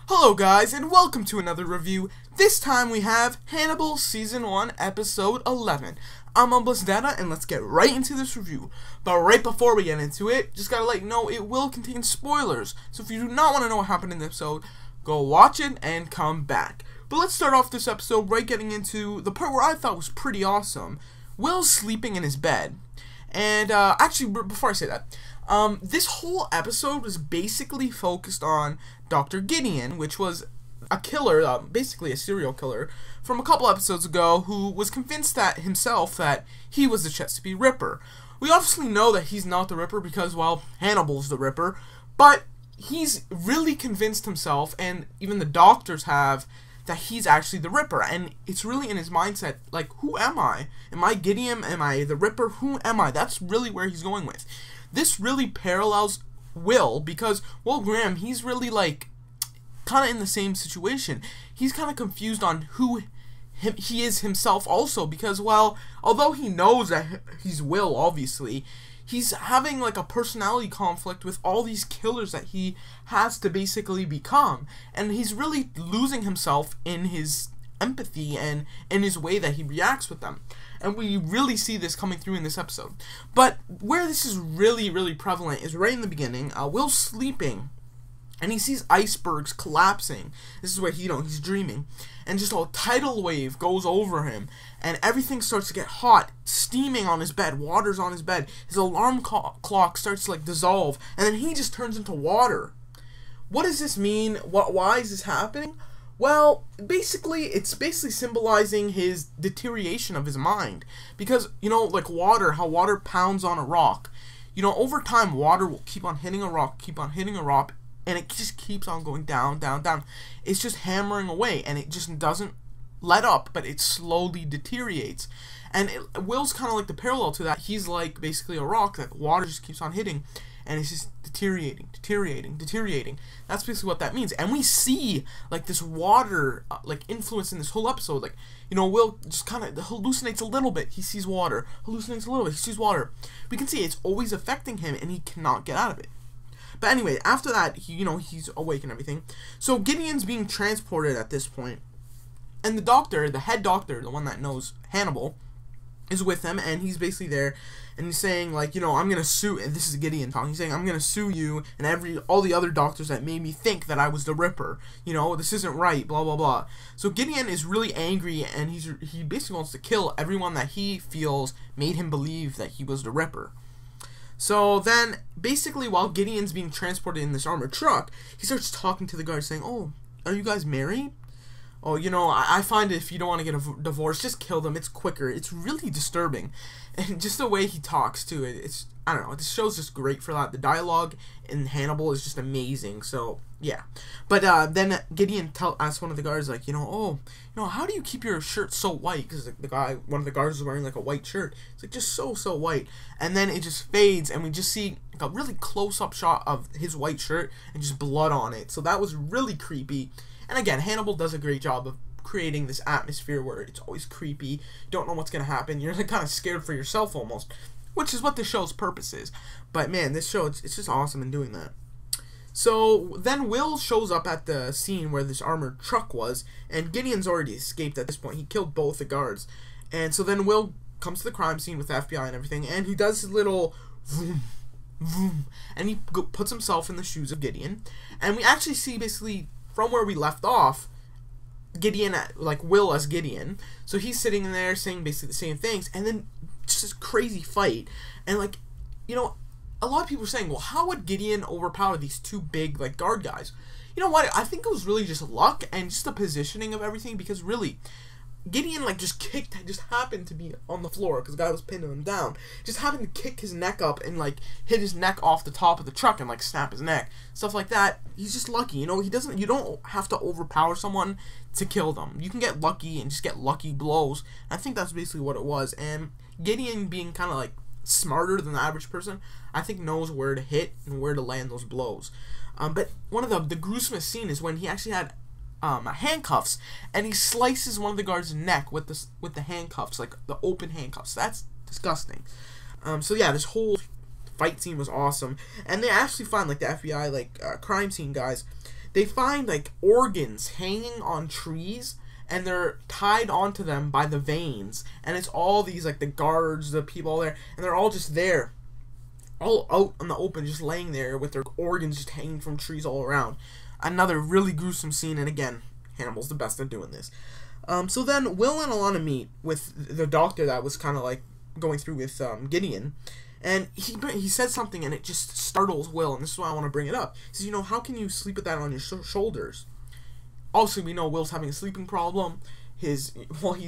Hello guys, and welcome to another review. This time we have Hannibal Season 1, Episode 11. I'm Data, and let's get right into this review. But right before we get into it, just gotta let you know it will contain spoilers. So if you do not want to know what happened in the episode, go watch it and come back. But let's start off this episode right getting into the part where I thought was pretty awesome. Will's sleeping in his bed. And actually, before I say that, this whole episode was basically focused on Dr. Gideon, which was a killer, basically a serial killer, from a couple episodes ago, who was convinced that himself that he was the Chesapeake Ripper. We obviously know that he's not the Ripper because, well, Hannibal's the Ripper, but he's really convinced himself, and even the doctors have, that he's actually the Ripper, and it's really in his mindset, like, who am I? Am I Gideon? Am I the Ripper? Who am I? That's really where he's going with. This really parallels Will, because Will Graham, he's really, like, kind of in the same situation. He's kind of confused on who he is himself also, because, well, although he knows that he's Will, obviously, he's having, like, a personality conflict with all these killers that he has to basically become. And he's really losing himself in his empathy and in his way that he reacts with them. And we really see this coming through in this episode. But where this is really, really prevalent is right in the beginning. Will's sleeping, and he sees icebergs collapsing. This is where he's dreaming. And just a tidal wave goes over him, and everything starts to get hot, steaming on his bed, water's on his bed. His alarm clock starts to, like, dissolve, and then he just turns into water. What does this mean? Why is this happening? Well, it's basically symbolizing his deterioration of his mind. Because, like water, how water pounds on a rock. Over time, water will keep on hitting a rock, and it just keeps on going down, down, down. It's just hammering away, and it just doesn't let up, but it slowly deteriorates. And Will's kind of like the parallel to that. He's like basically a rock that water just keeps on hitting, and it's just deteriorating, deteriorating, deteriorating. That's basically what that means. And we see, like, this water, like, influence in this whole episode. Like, Will just kind of hallucinates a little bit. He sees water. Hallucinates a little bit. He sees water. We can see it's always affecting him, and he cannot get out of it. But anyway, after that, he's awake and everything. So Gideon's being transported at this point, and the doctor, the head doctor, the one that knows Hannibal, is with him, and he's basically there, and he's saying, like, I'm gonna sue, and this is Gideon talking, he's saying, I'm gonna sue you and all the other doctors that made me think that I was the Ripper, this isn't right, blah, blah, blah. So Gideon is really angry, and he basically wants to kill everyone that he feels made him believe that he was the Ripper. So then, basically, while Gideon's being transported in this armored truck, he starts talking to the guards, saying, "Oh, are you guys married? Oh, I find if you don't want to get a divorce, just kill them. It's quicker." It's really disturbing. And just the way he talks, too, I don't know, this show's just great for that. The dialogue in Hannibal is just amazing, so, yeah. But then Gideon asks one of the guards, like, how do you keep your shirt so white? Because one of the guards is wearing, like, a white shirt. It's, like, just so white. And then it just fades, and we just see, like, a really close-up shot of his white shirt and just blood on it. So that was really creepy. And again, Hannibal does a great job of creating this atmosphere where it's always creepy. You don't know what's going to happen. You're, like, kind of scared for yourself almost, which is what the show's purpose is. But, man, this show, it's just awesome in doing that. So then Will shows up at the scene where this armored truck was, and Gideon's already escaped at this point. He killed both the guards. And so then Will comes to the crime scene with the FBI and everything, and he does his little vroom, vroom, and he puts himself in the shoes of Gideon. And we actually see, basically, from where we left off, Gideon, like, Will as Gideon. So he's sitting there saying basically the same things, and then just this crazy fight. And, like, a lot of people are saying, well, how would Gideon overpower these two big, like, guard guys? You know what? I think it was really just luck and just the positioning of everything, because really, Gideon, like, just happened to be on the floor because the guy was pinning him down. Just happened to kick his neck up and, like, hit his neck off the top of the truck and, like, snap his neck. Stuff like that. He's just lucky, you don't have to overpower someone to kill them. You can get lucky and just get lucky blows. I think that's basically what it was. And Gideon, being kind of, like, smarter than the average person, I think knows where to hit and where to land those blows. But one of the gruesomest scene is when he actually had handcuffs, and he slices one of the guards' neck with the handcuffs, like the open handcuffs. That's disgusting. So yeah, this whole fight scene was awesome, and they actually find, like, the FBI, like, crime scene guys, they find like organs hanging on trees, and they're tied onto them by the veins, and it's all these like the guards, the people there, and they're all just there, all out in the open, just laying there with their organs just hanging from trees all around. Another really gruesome scene, and again, Hannibal's the best at doing this. So then Will and Alana meet with the doctor that was kind of like going through with Gideon, and he says something, and it just startles Will, and this is why I want to bring it up. He says, how can you sleep with that on your shoulders? Obviously, we know Will's having a sleeping problem. He's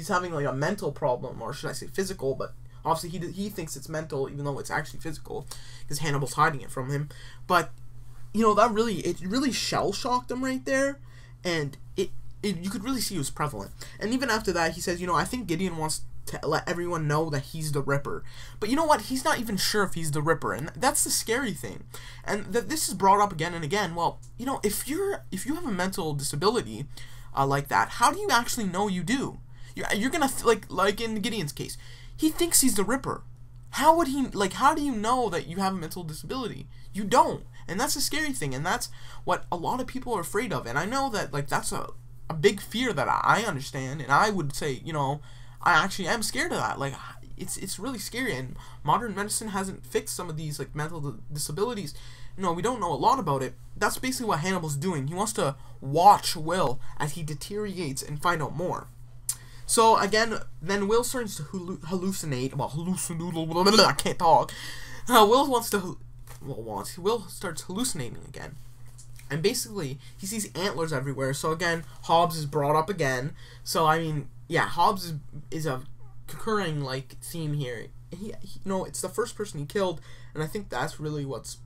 having like a mental problem, or should I say physical, but obviously he thinks it's mental, even though it's actually physical, because Hannibal's hiding it from him. But, that really shell-shocked him right there, and you could really see it was prevalent. And even after that, he says, I think Gideon wants to let everyone know that he's the Ripper. But you know what? He's not even sure if he's the Ripper, and that's the scary thing. And this is brought up again and again. Well, if you have a mental disability like that, how do you actually know you do? You're gonna like in Gideon's case, he thinks he's the Ripper. How would he how do you know that you have a mental disability? You don't, and that's the scary thing, and that's what a lot of people are afraid of. And I know that that's a big fear that I understand, and I would say I actually am scared of that. It's really scary, and modern medicine hasn't fixed some of these mental disabilities. We don't know a lot about it. That's basically what Hannibal's doing. He wants to watch Will as he deteriorates and find out more. So again, then Will starts to hallucinate. Well, I can't talk. Will starts hallucinating again. And basically, he sees antlers everywhere. So again, Hobbs is brought up again. So I mean, yeah, Hobbs is a recurring theme here. It's the first person he killed, and I think that's really what's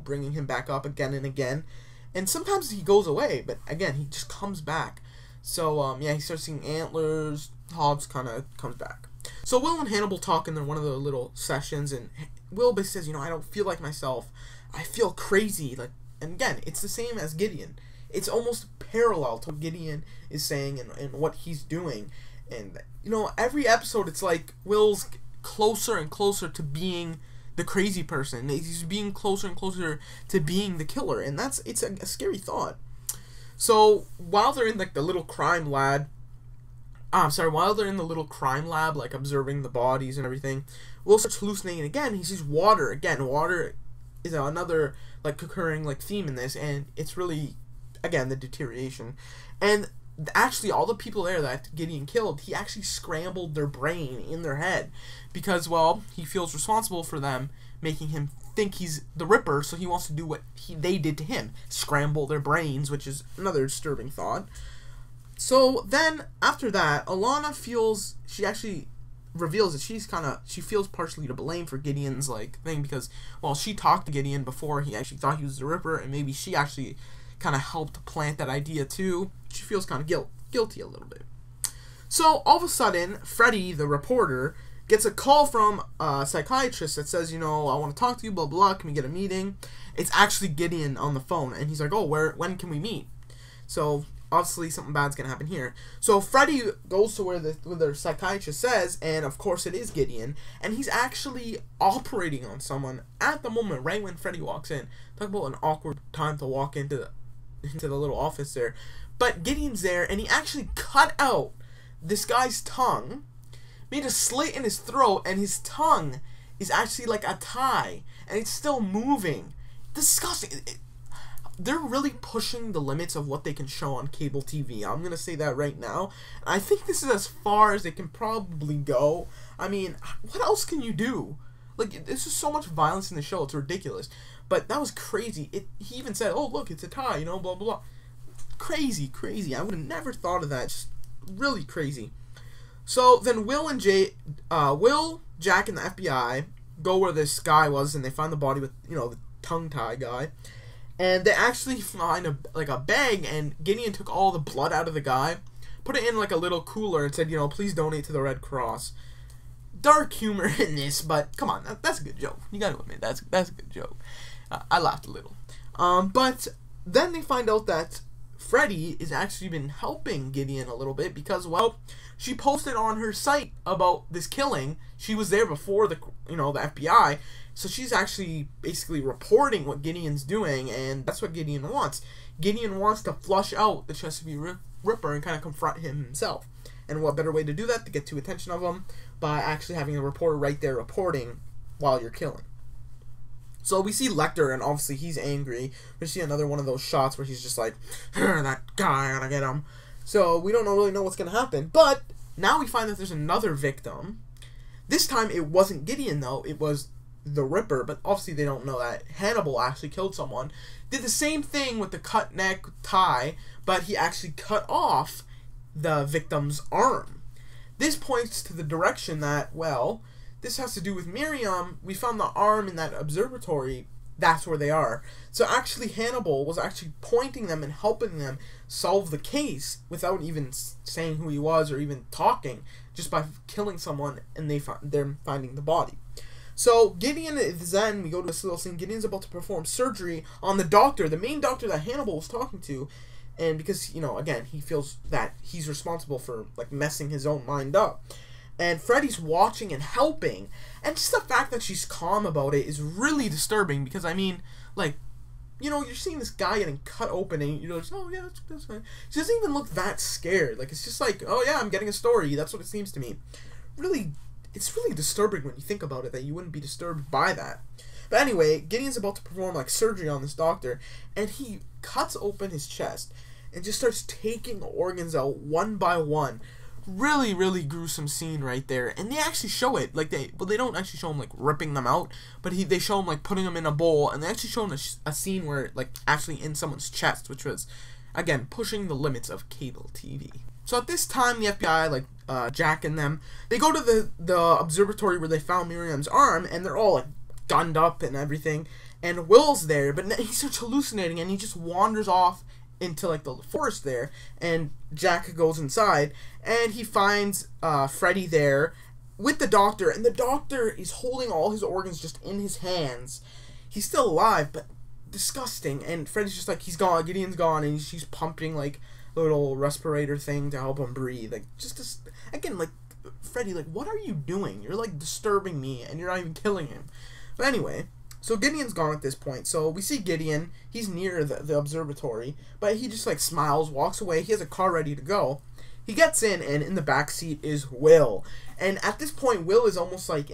bringing him back up again and again. And sometimes he goes away, but again, he just comes back. So yeah, he starts seeing antlers. Hobbs kind of comes back. So Will and Hannibal talk in one of the little sessions, and Will basically says, I don't feel like myself. I feel crazy. And again, it's the same as Gideon. It's almost parallel to what Gideon is saying and what he's doing. And, every episode, it's like Will's closer and closer to being the crazy person. He's being closer and closer to being the killer. And it's a scary thought. So, while they're in, the little crime lab, while they're in the little crime lab, observing the bodies and everything, Will starts hallucinating again. He sees water. Again, water is another recurring theme in this, and it's really, again, the deterioration. And actually, all the people there that Gideon killed, he actually scrambled their brain in their head because, well, he feels responsible for them, making him think he's the Ripper, so he wants to do what they did to him, scramble their brains, which is another disturbing thought. So then, after that, Alana she actually reveals that she feels partially to blame for Gideon's thing, because, well, she talked to Gideon before he actually thought he was the Ripper, and maybe she actually kind of helped plant that idea too. She feels kind of guilty a little bit. So all of a sudden, Freddy, the reporter, gets a call from a psychiatrist that says, I want to talk to you, blah blah, can we get a meeting? It's actually Gideon on the phone, and he's like, oh, when can we meet? So obviously something bad's gonna happen here. So Freddy goes to where the psychiatrist says, and of course it is Gideon, and he's actually operating on someone at the moment, right when Freddy walks in. Talk about an awkward time to walk into the little office there. But Gideon's there, and he actually cut out this guy's tongue, made a slit in his throat, and his tongue is actually like a tie, and it's still moving. Disgusting. They're really pushing the limits of what they can show on cable TV. I'm going to say that right now. I think this is as far as they can probably go. I mean, what else can you do? There's just so much violence in the show, it's ridiculous. But that was crazy. He even said, oh, look, it's a tie, blah, blah, blah. Crazy. I would have never thought of that. Just really crazy. So then Will, Jack, and the FBI go where this guy was, and they find the body with, the tongue tie guy. And they actually find a bag, and Gideon took all the blood out of the guy, put it in a little cooler, and said, please donate to the Red Cross. Dark humor in this, but come on, that's a good joke. You gotta admit, that's a good joke. I laughed a little. But then they find out that Freddy has actually been helping Gideon a little bit because, well, she posted on her site about this killing. She was there before the FBI, so she's actually basically reporting what Gideon's doing, and that's what Gideon wants. Gideon wants to flush out the Chesapeake Ripper and kind of confront him himself. And what better way to do that, to get to attention of him, by actually having a reporter right there reporting while you're killing. So we see Lecter, and obviously he's angry. We see another one of those shots where he's just like, that guy, I gotta get him. So we don't really know what's gonna happen. But now we find that there's another victim. This time it wasn't Gideon though, it was the Ripper, but obviously they don't know that Hannibal actually killed someone. Did the same thing with the cut neck tie, but he actually cut off the victim's arm. This points to the direction that, well, this has to do with Miriam. We found the arm in that observatory. That's where they are. So actually Hannibal was actually pointing them and helping them solve the case without even saying who he was or even talking, just by killing someone, and they're finding the body. So Gideon is then, we go to this little scene, Gideon's about to perform surgery on the doctor, the main doctor that Hannibal was talking to, and because, again, he feels that he's responsible for, like, messing his own mind up. And Freddy's watching and helping, and just the fact that she's calm about it is really disturbing, because, I mean, like, you're seeing this guy getting cut open, and you're like, oh, yeah, that's fine. She doesn't even look that scared. Like, it's just like, oh, yeah, I'm getting a story. That's what it seems to me. Really, it's really disturbing when you think about it, that you wouldn't be disturbed by that. But anyway, Gideon's about to perform, like, surgery on this doctor, and he cuts open his chest and just starts taking organs out one by one. Really, really gruesome scene right there, and they actually show it. Like, they don't actually show him, like, ripping them out, but they show him, like, putting them in a bowl, and they actually show him a scene where, like, actually in someone's chest, which was, again, pushing the limits of cable TV. So at this time, the FBI, like, Jack and them, they go to the observatory where they found Miriam's arm, and they're all, like, gunned up and everything, and Will's there, but he starts hallucinating, and he just wanders off into, like, the forest there, and Jack goes inside, and he finds Freddy there with the doctor, and the doctor is holding all his organs just in his hands. He's still alive, but disgusting, and Freddy's just like, he's gone, Gideon's gone, and she's pumping, like, a little respirator thing to help him breathe. Like, again, like, Freddy, like, what are you doing? You're, like, disturbing me, and you're not even killing him. But anyway, so Gideon's gone at this point. So we see Gideon. He's near the observatory, but he just, like, smiles, walks away. He has a car ready to go. He gets in, and in the back seat is Will. And at this point, Will is almost like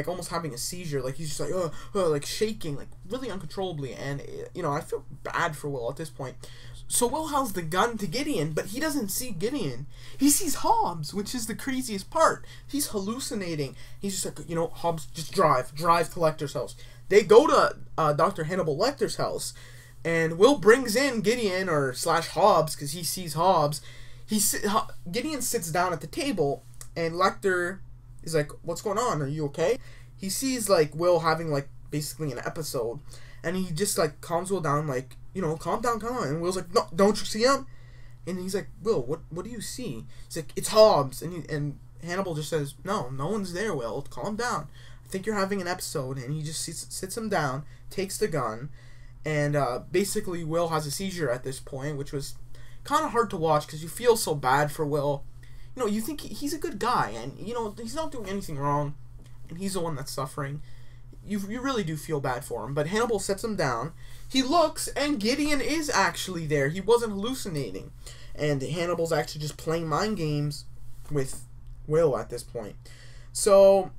almost having a seizure. Like, he's just like, like shaking, like really uncontrollably. And I feel bad for Will at this point. So Will holds the gun to Gideon, but he doesn't see Gideon. He sees Hobbs, which is the craziest part. He's hallucinating. He's just like, Hobbs, just drive to Lecter's house. They go to Dr. Hannibal Lecter's house, and Will brings in Gideon / Hobbs because he sees Hobbs. Gideon sits down at the table, and Lecter is like, "What's going on? Are you okay?" He sees, like, Will having, like, basically an episode, and he just, like, calms Will down, like, calm down. And Will's like, "No, don't you see him?" And he's like, "Will, what do you see?" He's like, "It's Hobbs." And Hannibal just says, no one's there, Will. Calm down. I think you're having an episode." And he just sits him down, takes the gun, and basically Will has a seizure at this point, which was kind of hard to watch because you feel so bad for Will. You think he's a good guy, and he's not doing anything wrong, and he's the one that's suffering. You really do feel bad for him. But Hannibal sets him down. He looks, and Gideon is actually there. He wasn't hallucinating, and Hannibal's actually just playing mind games with Will at this point. So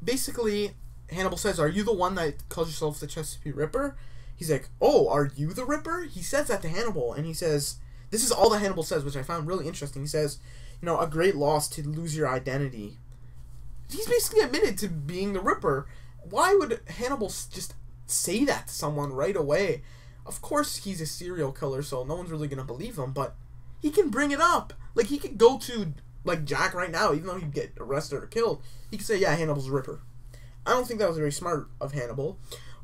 basically, Hannibal says, "Are you the one that calls yourself the Chesapeake Ripper?" He's like, "Oh, are you the Ripper?" He says that to Hannibal, and he says, this is all that Hannibal says, which I found really interesting. He says, "A great loss to lose your identity." He's basically admitted to being the Ripper. Why would Hannibal just say that to someone right away? Of course, he's a serial killer, so no one's really going to believe him, but he can bring it up. Like, he could go to, like, Jack right now, even though he'd get arrested or killed. He could say, "Yeah, Hannibal's the Ripper." I don't think that was very smart of Hannibal.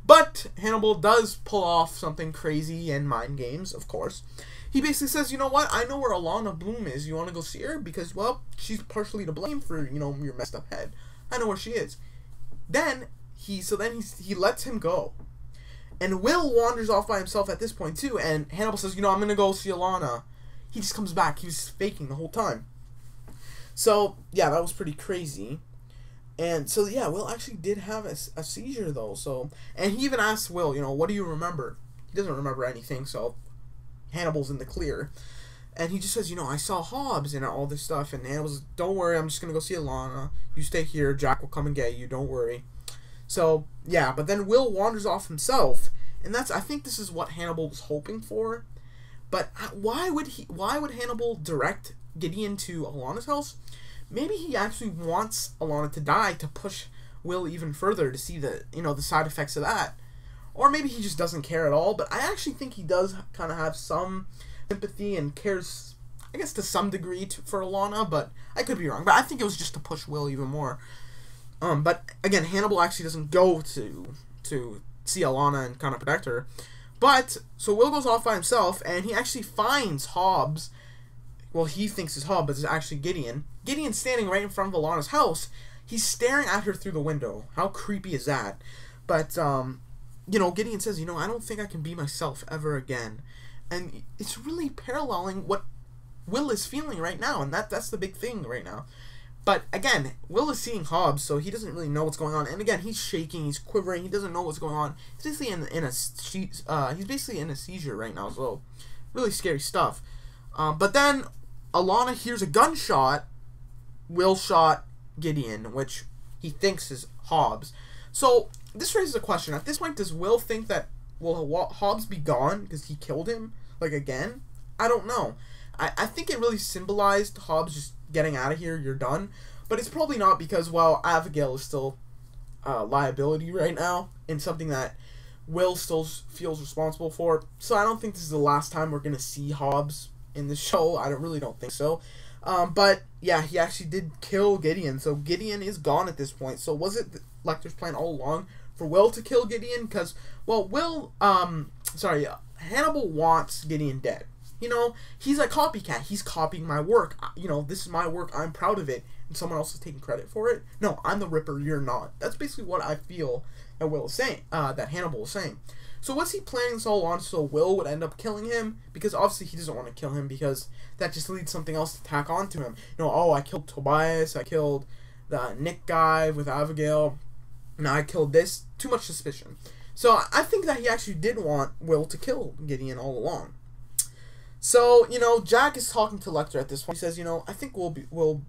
But Hannibal does pull off something crazy and mind games, of course. He basically says, "You know what? I know where Alana Bloom is. You want to go see her? Because, well, she's partially to blame for, your messed up head. I know where she is." Then he lets him go. And Will wanders off by himself at this point too, and Hannibal says, I'm gonna go see Alana. He just comes back. He was faking the whole time. So, yeah, that was pretty crazy. And so, yeah, Will actually did have a seizure, though. So, and he even asked Will, what do you remember? He doesn't remember anything, so Hannibal's in the clear. And he just says, I saw Hobbs and all this stuff. And Hannibal's, don't worry, I'm just going to go see Alana. You stay here. Jack will come and get you. Don't worry. So, yeah, but then Will wanders off himself. And I think this is what Hannibal was hoping for. But why would Hannibal direct Gideon to Alana's house? Maybe he actually wants Alana to die to push Will even further to see the side effects of that. Or maybe he just doesn't care at all, but I actually think he does kind of have some sympathy and cares, I guess, to some degree for Alana, but I could be wrong. But I think it was just to push Will even more. But again, Hannibal actually doesn't go to see Alana and kind of protect her. But, so Will goes off by himself, and he actually finds Hobbs. Well, he thinks it's Hobbs, but it's actually Gideon. Gideon's standing right in front of Alana's house. He's staring at her through the window. How creepy is that? But, Gideon says, I don't think I can be myself ever again. And it's really paralleling what Will is feeling right now, and that's the big thing right now. But, again, Will is seeing Hobbs, so he doesn't really know what's going on. And, again, he's shaking, he's quivering, he doesn't know what's going on. He's basically in a seizure right now, so really scary stuff. But then Alana hears a gunshot. Will shot Gideon, which he thinks is Hobbs. So, this raises a question. At this point, does Will think that, will Hobbs be gone because he killed him, again? I don't know. I think it really symbolized Hobbs just getting out of here, you're done. But it's probably not because, Abigail is still a liability right now, and something that Will still feels responsible for. So I don't think this is the last time we're going to see Hobbs in the show. I really don't think so. But, yeah, he actually did kill Gideon. So Gideon is gone at this point. So was it Lecter's plan all along for Will to kill Gideon? Because, Hannibal wants Gideon dead. He's a copycat. He's copying my work. This is my work. I'm proud of it. And someone else is taking credit for it. No, I'm the Ripper. You're not. That's basically what I feel that Will is saying. That Hannibal is saying. So was he planning this all on so Will would end up killing him? Because obviously he doesn't want to kill him because that just leads something else to tack on to him. I killed Tobias. I killed the Nick guy with Abigail. Now I killed this. Too much suspicion. So I think that he actually did want Will to kill Gideon all along. So, Jack is talking to Lecter at this point. He says, I think Will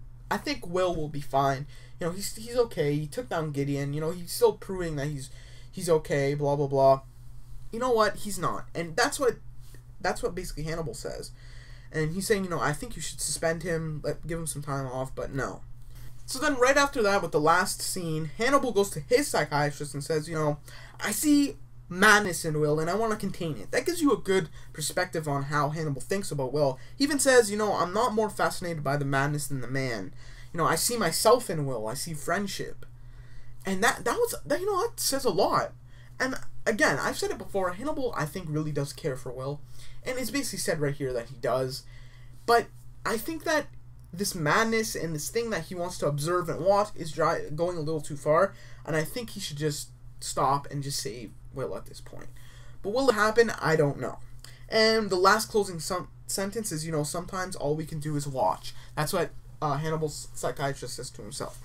will be fine. He's okay. He took down Gideon. He's still proving that he's okay, blah, blah, blah. You know what? He's not. And that's what basically Hannibal says. And he's saying, I think you should suspend him, give him some time off, but no. So then right after that, with the last scene, Hannibal goes to his psychiatrist and says, I see madness in Will, and I want to contain it. That gives you a good perspective on how Hannibal thinks about Will. He even says, I'm not more fascinated by the madness than the man. I see myself in Will. I see friendship. And that says a lot. And again, I've said it before, Hannibal, I think, really does care for Will. And it's basically said right here that he does. But I think that this madness and this thing that he wants to observe and watch is going a little too far. And I think he should just stop and just save Will at this point. But will it happen? I don't know. And the last closing sentence is, sometimes all we can do is watch. That's what Hannibal's psychiatrist says to himself.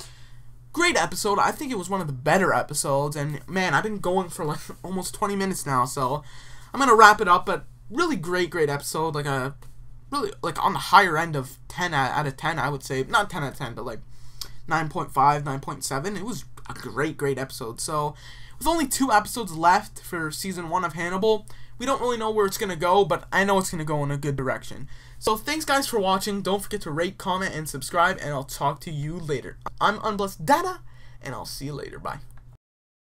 Great episode. I think it was one of the better episodes. And, man, I've been going for, almost 20 minutes now. So, I'm going to wrap it up. But really great episode. Really, on the higher end of 10 out of 10, I would say. Not 10 out of 10, but, 9.5, 9.7. It was a great episode. So, with only 2 episodes left for Season 1 of Hannibal, we don't really know where it's going to go, but I know it's going to go in a good direction. So thanks guys for watching. Don't forget to rate, comment, and subscribe, and I'll talk to you later. I'm Unblessed Data, and I'll see you later. Bye.